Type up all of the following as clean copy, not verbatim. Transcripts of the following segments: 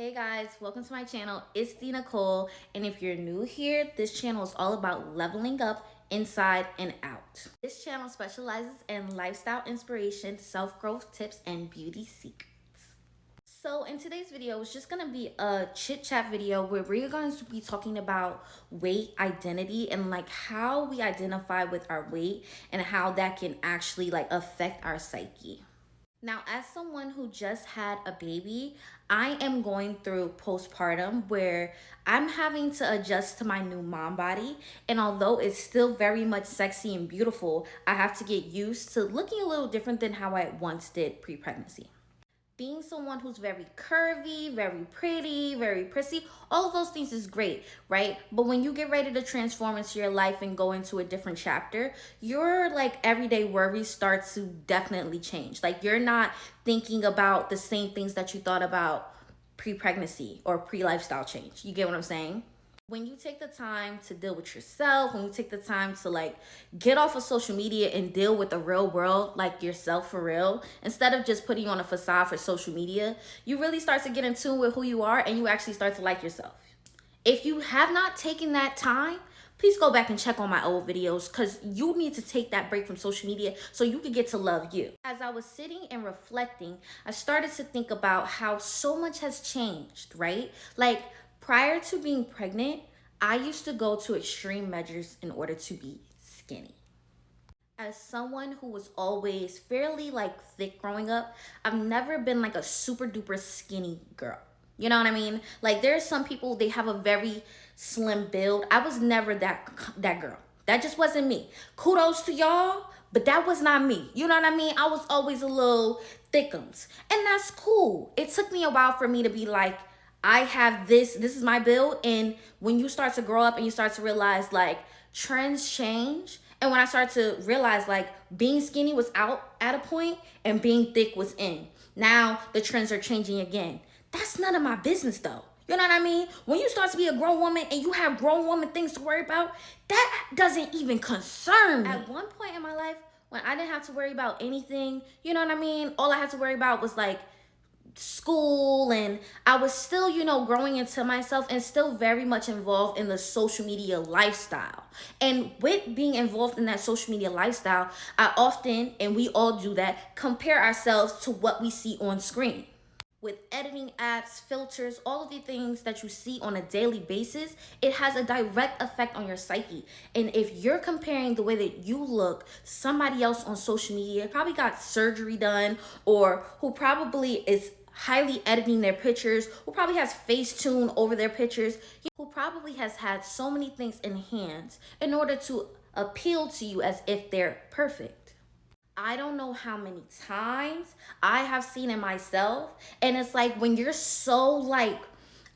Hey guys, welcome to my channel. It's D Nicole, and if you're new here, this channel is all about leveling up inside and out. This channel specializes in lifestyle inspiration, self-growth tips, and beauty secrets. So in today's video, it's just gonna be a chit chat video where we're going to be talking about weight identity and like how we identify with our weight and how that can actually like affect our psyche. Now, as someone who just had a baby, I am going through postpartum where I'm having to adjust to my new mom body. And although it's still very much sexy and beautiful, I have to get used to looking a little different than how I once did pre-pregnancy. Being someone who's very curvy, very pretty, very prissy, all of those things is great, right? But when you get ready to transform into your life and go into a different chapter, your like everyday worries start to definitely change. Like you're not thinking about the same things that you thought about pre-pregnancy or pre-lifestyle change. You get what I'm saying? When you take the time to deal with yourself, when you take the time to like get off of social media and deal with the real world, like yourself for real, instead of just putting on a facade for social media, you really start to get in tune with who you are and you actually start to like yourself. If you have not taken that time, please go back and check on my old videos because you need to take that break from social media so you can get to love you. As I was sitting and reflecting, I started to think about how so much has changed, right? Like, prior to being pregnant, I used to go to extreme measures in order to be skinny. As someone who was always fairly like thick growing up, I've never been like a super duper skinny girl. You know what I mean? Like there's some people, they have a very slim build. I was never that girl. That just wasn't me. Kudos to y'all, but that was not me. You know what I mean? I was always a little thickums. And that's cool. It took me a while for me to be like, I have this is my build. And when you start to grow up and you start to realize like trends change. And when I started to realize like being skinny was out at a point and being thick was in. Now the trends are changing again. That's none of my business though. You know what I mean? When you start to be a grown woman and you have grown woman things to worry about, that doesn't even concern me. At one point in my life when I didn't have to worry about anything, you know what I mean? All I had to worry about was like school, and I was still, growing into myself and still very much involved in the social media lifestyle. And with being involved in that social media lifestyle, I often, and we all do that, compare ourselves to what we see on screen. With editing apps, filters, all of the things that you see on a daily basis, it has a direct effect on your psyche. And if you're comparing the way that you look to somebody else on social media, probably got surgery done, or who probably is highly editing their pictures, who probably has Facetune over their pictures, who probably has had so many things enhanced in order to appeal to you as if they're perfect. I don't know how many times I have seen it myself, and it's like when you're so like,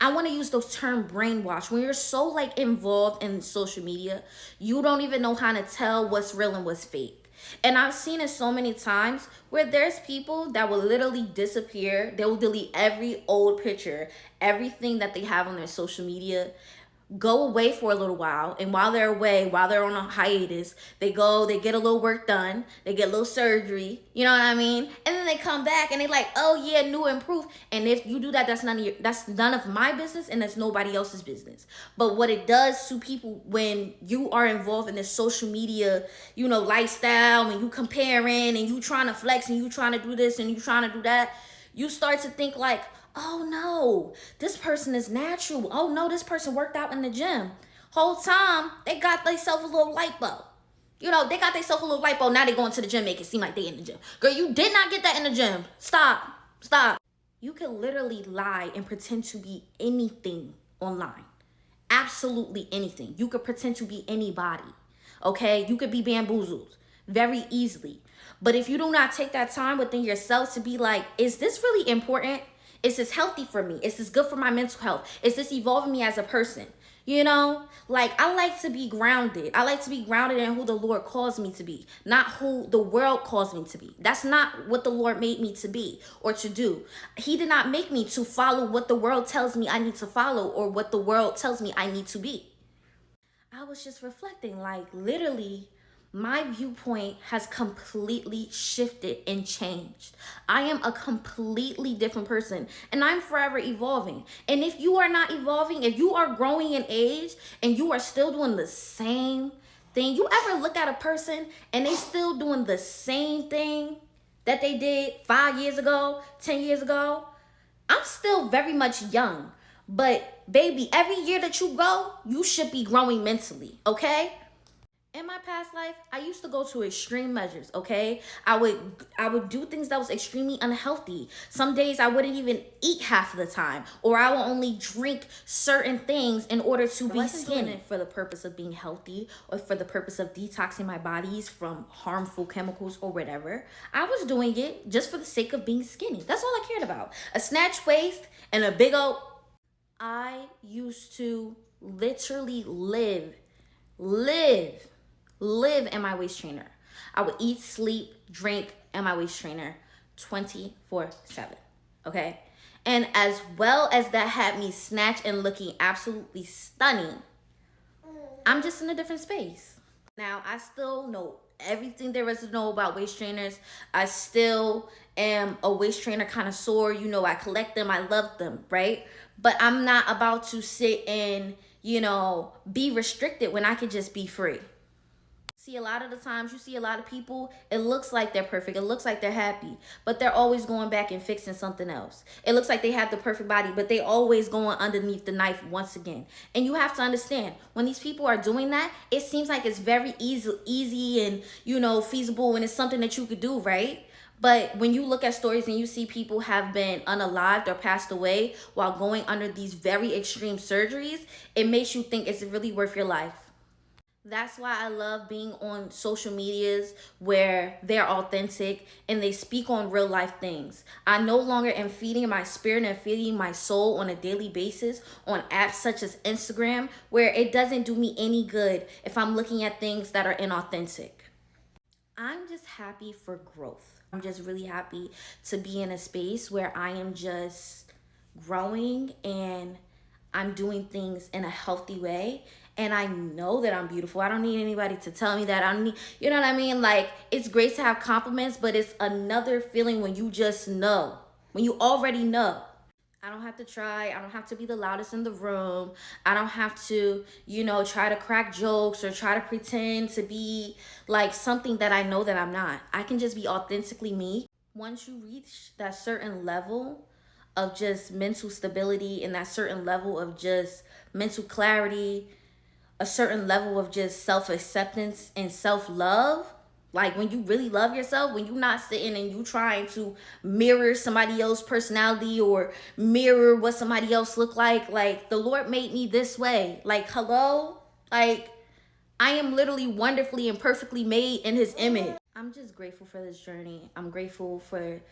I want to use the term brainwash. When you're so like involved in social media, you don't even know how to tell what's real and what's fake. And I've seen it so many times where there's people that will literally disappear. They will delete every old picture, everything that they have on their social media, go away for a little while. And while they're away, while they're on a hiatus, they get a little work done, they get a little surgery, you know what I mean? And then they come back and they like, oh yeah, new and improved. And if you do that, that's none of my business, and that's nobody else's business. But what it does to people when you are involved in this social media, lifestyle, and you comparing and you trying to flex and you trying to do this and you trying to do that, you start to think like, oh no, this person is natural. Oh no, this person worked out in the gym. Whole time, they got themselves a little lipo. They got themselves a little lipo. Now they going to the gym, make it seem like they in the gym. Girl, you did not get that in the gym. Stop. You can literally lie and pretend to be anything online. Absolutely anything. You could pretend to be anybody. Okay? You could be bamboozled very easily. But if you do not take that time within yourself to be like, is this really important? Is this healthy for me? Is this good for my mental health? Is this evolving me as a person? Like I like to be grounded. I like to be grounded in who the Lord calls me to be, not who the world calls me to be. That's not what the Lord made me to be or to do. He did not make me to follow what the world tells me I need to follow or what the world tells me I need to be. I was just reflecting, like literally, my viewpoint has completely shifted and changed. I am a completely different person and I'm forever evolving. And if you are not evolving, if you are growing in age and you are still doing the same thing, you ever look at a person and they still doing the same thing that they did 5 years ago, 10 years ago? I'm still very much young, but baby, every year that you grow, you should be growing mentally, okay? In my past life, I used to go to extreme measures, okay? I would do things that was extremely unhealthy. Some days I wouldn't even eat half of the time, or I would only drink certain things in order to be skinny for the purpose of being healthy or for the purpose of detoxing my bodies from harmful chemicals or whatever. I was doing it just for the sake of being skinny. That's all I cared about. A snatched waist and a big old I used to literally live in my waist trainer. I would eat, sleep, drink in my waist trainer 24/7. Okay? And as well as that had me snatched and looking absolutely stunning, I'm just in a different space. Now, I still know everything there is to know about waist trainers. I still am a waist trainer connoisseur. You know, I collect them, I love them, right? But I'm not about to sit and, be restricted when I could just be free. See, a lot of the times you see a lot of people, it looks like they're perfect, it looks like they're happy, but they're always going back and fixing something else. It looks like they have the perfect body, but they always going underneath the knife once again. And you have to understand, when these people are doing that, it seems like it's very easy and feasible, and it's something that you could do, right? But when you look at stories and you see people have been unalived or passed away while going under these very extreme surgeries, it makes you think, is it really worth your life? That's why I love being on social medias where they're authentic and they speak on real life things. I no longer am feeding my spirit and feeding my soul on a daily basis on apps such as Instagram, where it doesn't do me any good if I'm looking at things that are inauthentic. I'm just happy for growth. I'm just really happy to be in a space where I am just growing and I'm doing things in a healthy way. And I know that I'm beautiful. I don't need anybody to tell me that. I don't need, you know what I mean? Like, it's great to have compliments, but it's another feeling when you just know, when you already know. I don't have to try. I don't have to be the loudest in the room. I don't have to, try to crack jokes or try to pretend to be like something that I know that I'm not. I can just be authentically me. Once you reach that certain level of just mental stability and that certain level of just mental clarity, a certain level of just self-acceptance and self-love, like when you really love yourself, when you're not sitting and you trying to mirror somebody else's personality or mirror what somebody else look like the Lord made me this way. Like, hello? Like, I am literally wonderfully and perfectly made in his image. I'm just grateful for this journey. I'm grateful for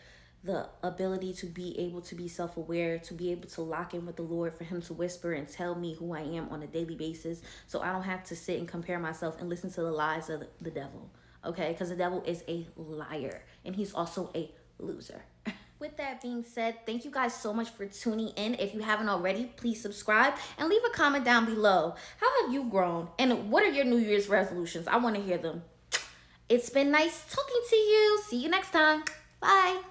the ability to be able to be self-aware, to be able to lock in with the Lord, for him to whisper and tell me who I am on a daily basis, so I don't have to sit and compare myself and listen to the lies of the devil, okay? Because the devil is a liar and he's also a loser. With that being said, thank you guys so much for tuning in. If you haven't already, please subscribe and leave a comment down below. How have you grown? And what are your New Year's resolutions? I want to hear them. It's been nice talking to you. See you next time. Bye.